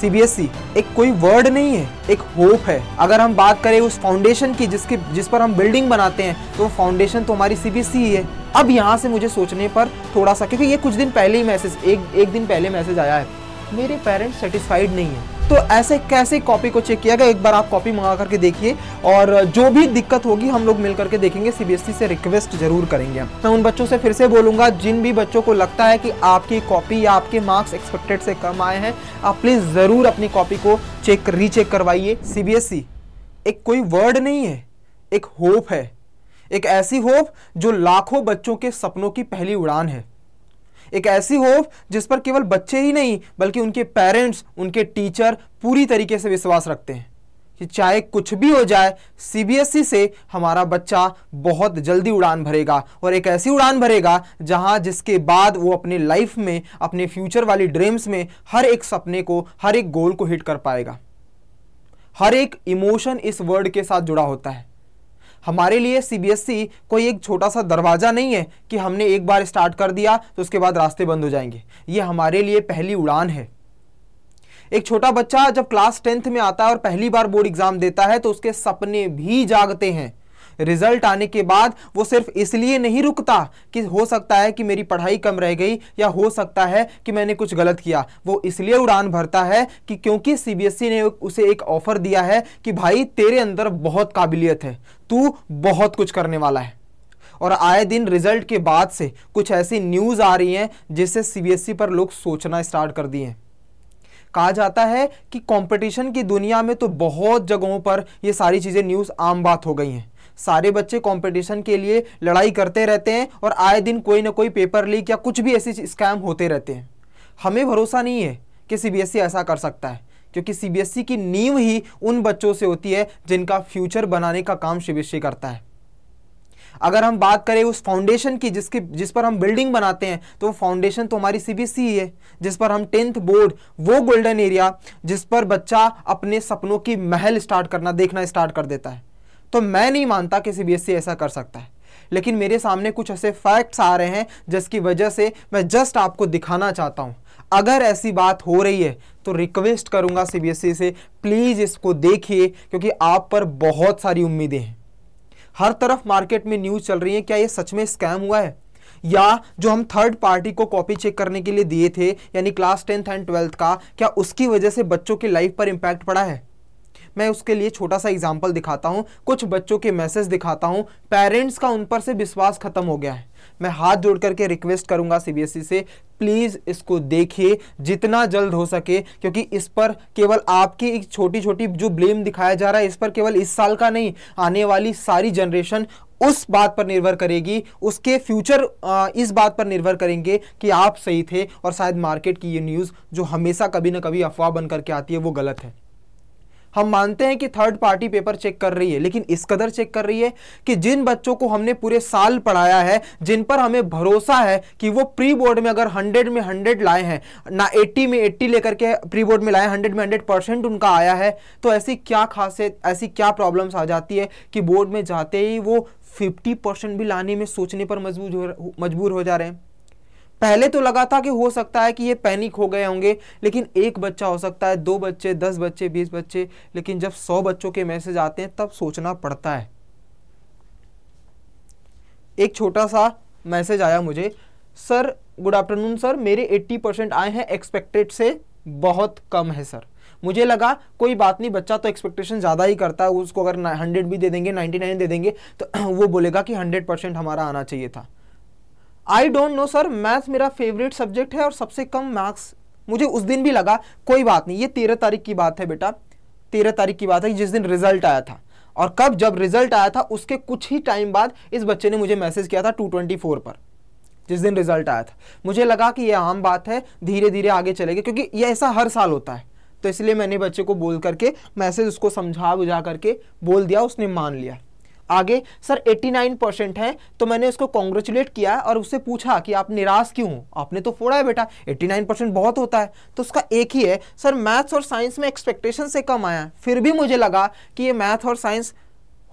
CBSE एक कोई word नहीं है, एक होप है। अगर हम बात करें उस फाउंडेशन की जिस पर हम बिल्डिंग बनाते हैं, तो फाउंडेशन तो हमारी सीबीएसई ही है। अब यहाँ से मुझे सोचने पर थोड़ा सा, क्योंकि ये कुछ दिन पहले ही मैसेज, एक दिन पहले मैसेज आया है, मेरे पेरेंट्स सेटिस्फाइड नहीं है। तो ऐसे कैसे कॉपी को चेक किया गया, एक बार आप कॉपी मंगा करके देखिए, और जो भी दिक्कत होगी हम लोग मिल करके देखेंगे। सीबीएसई से रिक्वेस्ट जरूर करेंगे। मैं उन बच्चों से फिर से बोलूंगा, जिन भी बच्चों को लगता है कि आपकी कॉपी या आपके मार्क्स एक्सपेक्टेड से कम आए हैं, आप प्लीज जरूर अपनी कॉपी को रीचेक करवाइए। सीबीएसई एक कोई वर्ड नहीं है, एक होप है। एक ऐसी होप जो लाखों बच्चों के सपनों की पहली उड़ान है। एक ऐसी होप जिस पर केवल बच्चे ही नहीं बल्कि उनके पेरेंट्स, उनके टीचर पूरी तरीके से विश्वास रखते हैं कि चाहे कुछ भी हो जाए, सीबीएसई से हमारा बच्चा बहुत जल्दी उड़ान भरेगा, और एक ऐसी उड़ान भरेगा जिसके बाद वो अपने लाइफ में, अपने फ्यूचर वाली ड्रीम्स में हर एक सपने को, हर एक गोल को हिट कर पाएगा। हर एक इमोशन इस वर्ड के साथ जुड़ा होता है। हमारे लिए सीबीएसई कोई एक छोटा सा दरवाजा नहीं है कि हमने एक बार स्टार्ट कर दिया तो उसके बाद रास्ते बंद हो जाएंगे। ये हमारे लिए पहली उड़ान है। एक छोटा बच्चा जब क्लास 10th में आता है और पहली बार बोर्ड एग्जाम देता है, तो उसके सपने भी जागते हैं। रिजल्ट आने के बाद वो सिर्फ इसलिए नहीं रुकता कि हो सकता है कि मेरी पढ़ाई कम रह गई, या हो सकता है कि मैंने कुछ गलत किया। वो इसलिए उड़ान भरता है कि क्योंकि सीबीएसई ने उसे एक ऑफर दिया है कि भाई तेरे अंदर बहुत काबिलियत है, तू बहुत कुछ करने वाला है। और आए दिन रिजल्ट के बाद से कुछ ऐसी न्यूज आ रही हैं जिससे सीबीएसई पर लोग सोचना स्टार्ट कर दिए हैं। कहा जाता है कि कंपटीशन की दुनिया में तो बहुत जगहों पर ये सारी चीजें न्यूज आम बात हो गई हैं। सारे बच्चे कंपटीशन के लिए लड़ाई करते रहते हैं, और आए दिन कोई ना कोई पेपर लीक या कुछ भी ऐसी स्कैम होते रहते हैं। हमें भरोसा नहीं है कि सीबीएसई ऐसा कर सकता है, क्योंकि सीबीएसई की नींव ही उन बच्चों से होती है जिनका फ्यूचर बनाने का काम सीबीएसई करता है। अगर हम बात करें उस फाउंडेशन की जिस पर हम बिल्डिंग बनाते हैं, तो वो फाउंडेशन तो हमारी सीबीएसई ही है। जिस पर हम 10th बोर्ड, वो गोल्डन एरिया जिस पर बच्चा अपने सपनों की महल देखना स्टार्ट कर देता है। तो मैं नहीं मानता कि सीबीएसई ऐसा कर सकता है, लेकिन मेरे सामने कुछ ऐसे फैक्ट्स आ रहे हैं जिसकी वजह से मैं जस्ट आपको दिखाना चाहता हूं। अगर ऐसी बात हो रही है तो रिक्वेस्ट करूंगा सीबीएसई से, प्लीज इसको देखिए, क्योंकि आप पर बहुत सारी उम्मीदें हैं। हर तरफ मार्केट में न्यूज चल रही है, क्या ये सच में स्कैम हुआ है, या जो हम थर्ड पार्टी को कॉपी चेक करने के लिए दिए थे, यानी क्लास 10th एंड 12th का, क्या उसकी वजह से बच्चों की लाइफ पर इंपैक्ट पड़ा है। मैं उसके लिए छोटा सा एग्जांपल दिखाता हूं, कुछ बच्चों के मैसेज दिखाता हूं। पेरेंट्स का उन पर से विश्वास खत्म हो गया है। मैं हाथ जोड़ करके रिक्वेस्ट करूंगा सीबीएसई से, प्लीज इसको देखिए जितना जल्द हो सके, क्योंकि इस पर केवल आपकी एक छोटी छोटी जो ब्लेम दिखाया जा रहा है, इस पर केवल इस साल का नहीं, आने वाली सारी जनरेशन उस बात पर निर्भर करेगी, उसके फ्यूचर इस बात पर निर्भर करेंगे कि आप सही थे, और शायद मार्केट की ये न्यूज़ जो हमेशा कभी ना कभी अफवाह बन करके आती है वो गलत है। हम मानते हैं कि थर्ड पार्टी पेपर चेक कर रही है, लेकिन इस कदर चेक कर रही है कि जिन बच्चों को हमने पूरे साल पढ़ाया है, जिन पर हमें भरोसा है कि वो प्री बोर्ड में अगर 100 में 100 लाए हैं, ना 80 में 80 लेकर के प्री बोर्ड में लाए, 100 में 100% उनका आया है, तो ऐसी क्या खासियत, ऐसी क्या प्रॉब्लम्स आ जाती है कि बोर्ड में जाते ही वो 50% भी लाने में सोचने पर मजबूर हो जा रहे हैं। पहले तो लगा था कि हो सकता है कि ये पैनिक हो गए होंगे, लेकिन एक बच्चा हो सकता है, 2 बच्चे, 10 बच्चे, 20 बच्चे, लेकिन जब 100 बच्चों के मैसेज आते हैं तब सोचना पड़ता है। एक छोटा सा मैसेज आया मुझे, सर गुड आफ्टरनून सर, मेरे 80% आए हैं, एक्सपेक्टेड से बहुत कम है सर। मुझे लगा कोई बात नहीं, बच्चा तो एक्सपेक्टेशन ज़्यादा ही करता है, उसको अगर 100 भी दे देंगे, 99 दे देंगे, तो वो बोलेगा कि 100% हमारा आना चाहिए था। I don't know sir, maths मेरा फेवरेट सब्जेक्ट है और सबसे कम मार्क्स। मुझे उस दिन भी लगा कोई बात नहीं, ये 13 तारीख की बात है बेटा, 13 तारीख की बात है जिस दिन रिजल्ट आया था। और कब, जब रिजल्ट आया था उसके कुछ ही टाइम बाद इस बच्चे ने मुझे मैसेज किया था 224 पर, जिस दिन रिजल्ट आया था। मुझे लगा कि यह आम बात है, धीरे धीरे आगे चलेगा, क्योंकि यह ऐसा हर साल होता है। तो इसलिए मैंने बच्चे को बोल करके मैसेज उसको समझा बुझा करके बोल दिया, उसने मान लिया। आगे सर 89% है, तो मैंने उसको कॉन्ग्रेचुलेट किया और उससे पूछा कि आप निराश क्यों हो, आपने तो फोड़ा है बेटा, 89% बहुत होता है। तो उसका एक ही है, सर मैथ्स और साइंस में एक्सपेक्टेशन से कम आया। फिर भी मुझे लगा कि ये मैथ और साइंस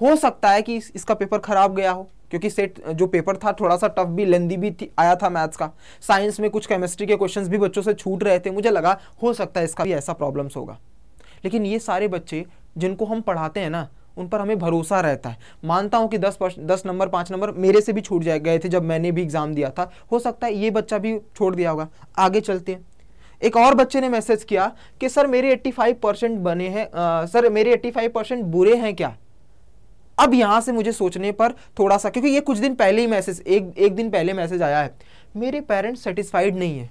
हो सकता है कि इसका पेपर खराब गया हो, क्योंकि सेट जो पेपर था थोड़ा सा टफ भी, लेंदी भी आया था मैथ्स का। साइंस में कुछ केमिस्ट्री के क्वेश्चंस भी बच्चों से छूट रहे थे, मुझे लगा हो सकता है इसका भी ऐसा प्रॉब्लम्स होगा। लेकिन ये सारे बच्चे जिनको हम पढ़ाते हैं ना, उन पर हमें भरोसा रहता है। मानता हूं कि 10 नंबर 5 नंबर मेरे से भी छूट गए थे जब मैंने भी एग्जाम दिया था, हो सकता है ये बच्चा भी छोड़ दिया होगा। आगे चलते हैं। एक और बच्चे ने मैसेज किया कि सर मेरे 85% बने हैं, सर मेरे 85% बुरे हैं क्या। अब यहां से मुझे सोचने पर थोड़ा सा, क्योंकि ये कुछ दिन पहले ही मैसेज, एक दिन पहले मैसेज आया है, मेरे पेरेंट्स सेटिस्फाइड नहीं है।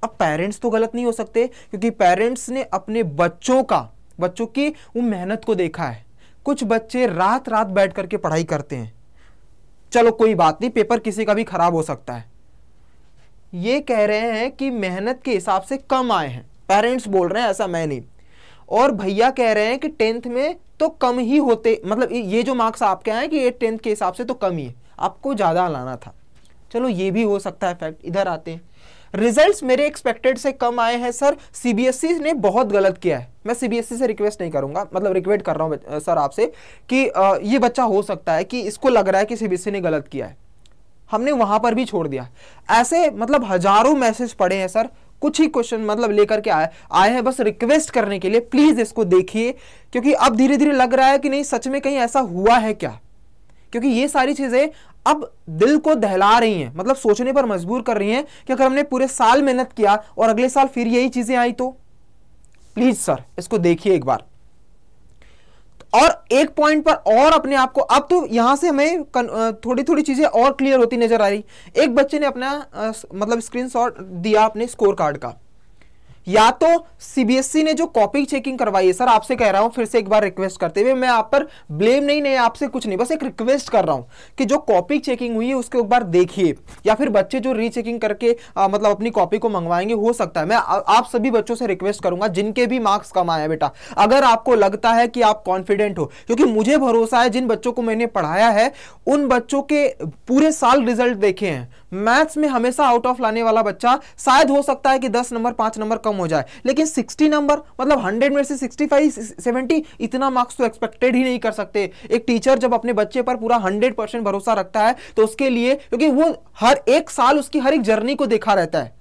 अब पेरेंट्स तो गलत नहीं हो सकते, क्योंकि पेरेंट्स ने अपने बच्चों की वो मेहनत को देखा है। कुछ बच्चे रात रात बैठ करके पढ़ाई करते हैं, चलो कोई बात नहीं, पेपर किसी का भी खराब हो सकता है। ये कह रहे हैं कि मेहनत के हिसाब से कम आए हैं, पेरेंट्स बोल रहे हैं, ऐसा मैं नहीं। और भैया कह रहे हैं कि 10th में तो कम ही होते, मतलब ये जो मार्क्स आपके आए कि ये 10th के हिसाब से तो कम ही है, आपको ज्यादा लाना था। चलो ये भी हो सकता है फैक्ट। इधर आते हैं, रिजल्ट्स मेरे एक्सपेक्टेड से कम आए हैं सर, सीबीएसई ने बहुत गलत किया है। मैं सीबीएसई से रिक्वेस्ट नहीं करूंगा, मतलब रिक्वेस्ट कर रहा हूं सर आपसे कि ये बच्चा हो सकता है कि इसको लग रहा है कि सीबीएसई ने गलत किया है, हमने वहां पर भी छोड़ दिया। ऐसे मतलब हजारों मैसेज पड़े हैं सर, कुछ ही क्वेश्चन मतलब लेकर के आए हैं बस रिक्वेस्ट करने के लिए, प्लीज इसको देखिए, क्योंकि अब धीरे धीरे लग रहा है कि नहीं सच में कहीं ऐसा हुआ है क्या। क्योंकि ये सारी चीजें अब दिल को दहला रही हैं, मतलब सोचने पर मजबूर कर रही हैं कि अगर हमने पूरे साल मेहनत किया और अगले साल फिर यही चीजें आई तो। प्लीज सर इसको देखिए एक बार। और एक पॉइंट पर और अपने आप को, अब तो यहां से हमें थोड़ी थोड़ी चीजें और क्लियर होती नजर आ रही। एक बच्चे ने अपना मतलब स्क्रीनशॉट दिया अपने स्कोर कार्ड का, या तो सीबीएसई ने जो कॉपी चेकिंग करवाई है, सर आपसे कह रहा हूं फिर से एक बार रिक्वेस्ट करते हुए, मैं आप पर ब्लेम नहीं आपसे कुछ नहीं, बस एक रिक्वेस्ट कर रहा हूं कि जो कॉपी चेकिंग हुई है उसको एक बार देखिए, या फिर बच्चे जो रीचेकिंग करके मतलब अपनी कॉपी को मंगवाएंगे, हो सकता है। मैं आप सभी बच्चों से रिक्वेस्ट करूंगा जिनके भी मार्क्स कम आए बेटा, अगर आपको लगता है कि आप कॉन्फिडेंट हो, क्योंकि मुझे भरोसा है जिन बच्चों को मैंने पढ़ाया है उन बच्चों के पूरे साल रिजल्ट देखे हैं। मैथ्स में हमेशा आउट ऑफ लाने वाला बच्चा शायद हो सकता है कि 10 नंबर 5 नंबर कम हो जाए, लेकिन 60 नंबर मतलब 100 में से 65 70 इतना मार्क्स तो एक्सपेक्टेड ही नहीं कर सकते। एक टीचर जब अपने बच्चे पर पूरा 100% भरोसा रखता है तो उसके लिए, क्योंकि वो हर एक साल उसकी हर एक जर्नी को देखा रहता है,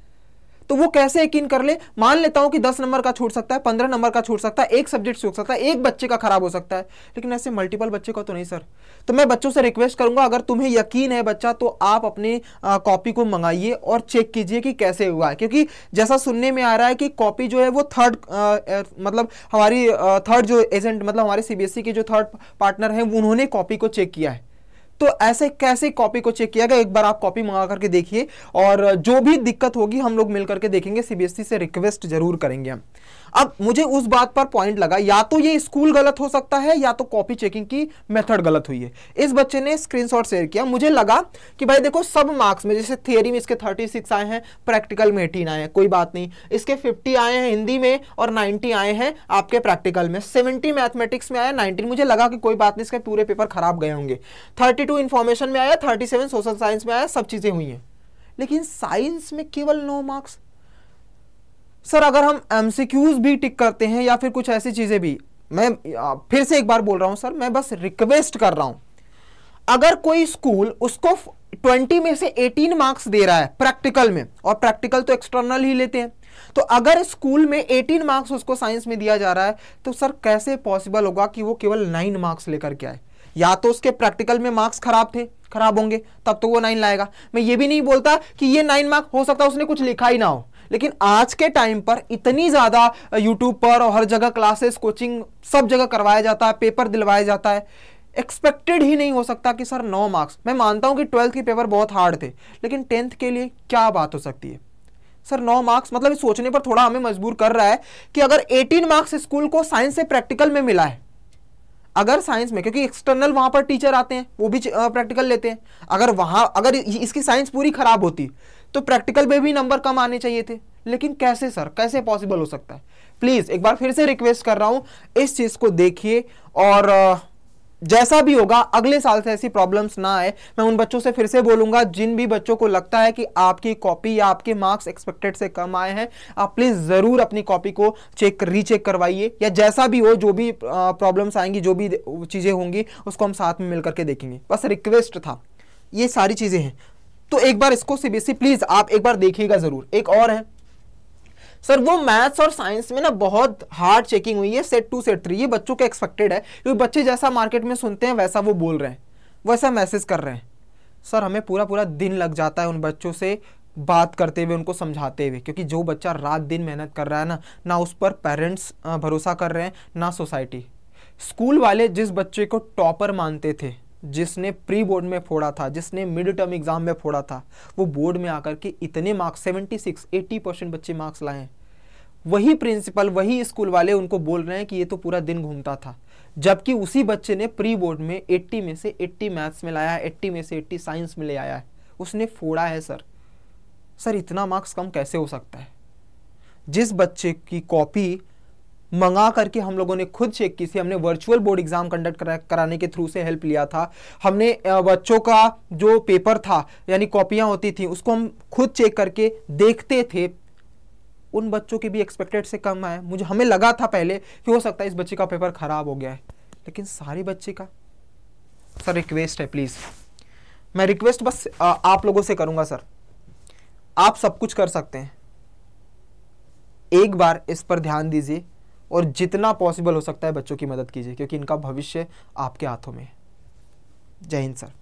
तो वो कैसे यकीन कर ले। मान लेता हूं कि 10 नंबर का छूट सकता है, 15 नंबर का छूट सकता है, एक सब्जेक्ट छूट सकता है, एक बच्चे का खराब हो सकता है, लेकिन ऐसे मल्टीपल बच्चे का तो नहीं सर। तो मैं बच्चों से रिक्वेस्ट करूंगा, अगर तुम्हें यकीन है बच्चा, तो आप अपनी कॉपी को मंगाइए और चेक कीजिए कि कैसे हुआ है। क्योंकि जैसा सुनने में आ रहा है कि कॉपी जो है वो थर्ड मतलब हमारी थर्ड जो एजेंट, मतलब हमारे सीबीएसई के जो थर्ड पार्टनर हैं, उन्होंने कॉपी को चेक किया है। तो ऐसे कैसे कॉपी को चेक किया गया, एक बार आप कॉपी मंगा करके देखिए, और जो भी दिक्कत होगी हम लोग मिल करके देखेंगे, सीबीएसई से रिक्वेस्ट जरूर करेंगे हम। अब मुझे उस बात पर पॉइंट लगा, या तो ये स्कूल गलत हो सकता है या तो कॉपी चेकिंग की मेथड गलत हुई है। इस बच्चे ने स्क्रीनशॉट शेयर किया, मुझे लगा कि भाई देखो सब मार्क्स में, जैसे थियरी में इसके 36 आए हैं, प्रैक्टिकल में 18 आए हैं, कोई बात नहीं, इसके 50 आए हैं हिंदी में और 90 आए हैं आपके प्रैक्टिकल में, 70 मैथमेटिक्स में आया, 19 मुझे लगा कि कोई बात नहीं, इसके पूरे पेपर खराब गए होंगे, 32 इंफॉर्मेशन में आया, 37 सोशल साइंस में आया, सब चीजें हुई हैं। लेकिन साइंस में केवल 9 मार्क्स। सर अगर हम एमसीक्यूज भी टिक करते हैं या फिर कुछ ऐसी चीजें भी, मैं फिर से एक बार बोल रहा हूं सर, मैं बस रिक्वेस्ट कर रहा हूं, अगर कोई स्कूल उसको 20 में से 18 मार्क्स दे रहा है प्रैक्टिकल में, और प्रैक्टिकल तो एक्सटर्नल ही लेते हैं, तो अगर स्कूल में 18 मार्क्स उसको साइंस में दिया जा रहा है, तो सर कैसे पॉसिबल होगा कि वो केवल 9 मार्क्स लेकर के आए। या तो उसके प्रैक्टिकल में मार्क्स खराब होंगे, तब तो वो 9 लाएगा। मैं ये भी नहीं बोलता कि ये 9 मार्क्स, हो सकता है उसने कुछ लिखा ही ना हो, लेकिन आज के टाइम पर इतनी ज्यादा यूट्यूब पर और हर जगह क्लासेस, कोचिंग सब जगह करवाया जाता है, पेपर दिलवाया जाता है, एक्सपेक्टेड ही नहीं हो सकता कि सर 9 मार्क्स। मैं मानता हूं कि 12th के पेपर बहुत हार्ड थे, लेकिन 10th के लिए क्या बात हो सकती है सर 9 मार्क्स। मतलब सोचने पर थोड़ा हमें मजबूर कर रहा है कि अगर 18 मार्क्स स्कूल को साइंस से प्रैक्टिकल में मिला है, अगर साइंस में, क्योंकि एक्सटर्नल वहां पर टीचर आते हैं वो भी प्रैक्टिकल लेते हैं, अगर इसकी साइंस पूरी खराब होती तो प्रैक्टिकल में भी नंबर कम आने चाहिए थे, लेकिन कैसे सर, कैसे पॉसिबल हो सकता है। प्लीज एक बार फिर से रिक्वेस्ट कर रहा हूं, इस चीज को देखिए और जैसा भी होगा अगले साल से ऐसी प्रॉब्लम्स ना आए। मैं उन बच्चों से फिर से बोलूंगा जिन भी बच्चों को लगता है कि आपकी कॉपी या आपके मार्क्स एक्सपेक्टेड से कम आए हैं, आप प्लीज जरूर अपनी कॉपी को रीचेक करवाइए, या जैसा भी हो, जो भी प्रॉब्लम्स आएंगी, जो भी चीजें होंगी, उसको हम साथ में मिलकर के देखेंगे। बस रिक्वेस्ट था, ये सारी चीजें हैं। तो एक बार इसको सीबीएसई प्लीज आप एक बार देखिएगा जरूर। एक और है सर, वो मैथ्स और साइंस में ना बहुत हार्ड चेकिंग हुई है, सेट 2 सेट 3। ये बच्चों के एक्सपेक्टेड है, क्योंकि बच्चे जैसा मार्केट में सुनते हैं वैसा वो बोल रहे हैं, वैसा मैसेज कर रहे हैं। सर हमें पूरा पूरा दिन लग जाता है उन बच्चों से बात करते हुए, उनको समझाते हुए, क्योंकि जो बच्चा रात दिन मेहनत कर रहा है ना उस पर पेरेंट्स भरोसा कर रहे हैं, ना सोसाइटी। स्कूल वाले जिस बच्चे को टॉपर मानते थे, जिसने प्री बोर्ड में फोड़ा था, जिसने मिड टर्म एग्जाम में फोड़ा था, वो बोर्ड में आकर के इतने मार्क्स 76-80% बच्चे मार्क्स लाए हैं। वही प्रिंसिपल, वही स्कूल वाले उनको बोल रहे हैं कि ये तो पूरा दिन घूमता था, जबकि उसी बच्चे ने प्री बोर्ड में 80 में से 80 मैथ्स में लाया है, 80 में से 80 साइंस में ले आया है, उसने फोड़ा है। सर इतना मार्क्स कम कैसे हो सकता है? जिस बच्चे की कॉपी मंगा करके हम लोगों ने खुद चेक की थी, हमने वर्चुअल बोर्ड एग्जाम कंडक्ट कराने के थ्रू से हेल्प लिया था, हमने बच्चों का जो पेपर था यानी कॉपियां होती थी उसको हम खुद चेक करके देखते थे, उन बच्चों की भी एक्सपेक्टेड से कम आए। हमें लगा था पहले कि हो सकता है इस बच्चे का पेपर खराब हो गया है, लेकिन सारे बच्चे का। सर रिक्वेस्ट है प्लीज, मैं रिक्वेस्ट बस आप लोगों से करूंगा सर, आप सब कुछ कर सकते हैं, एक बार इस पर ध्यान दीजिए और जितना पॉसिबल हो सकता है बच्चों की मदद कीजिए, क्योंकि इनका भविष्य आपके हाथों में है। जय हिंद सर।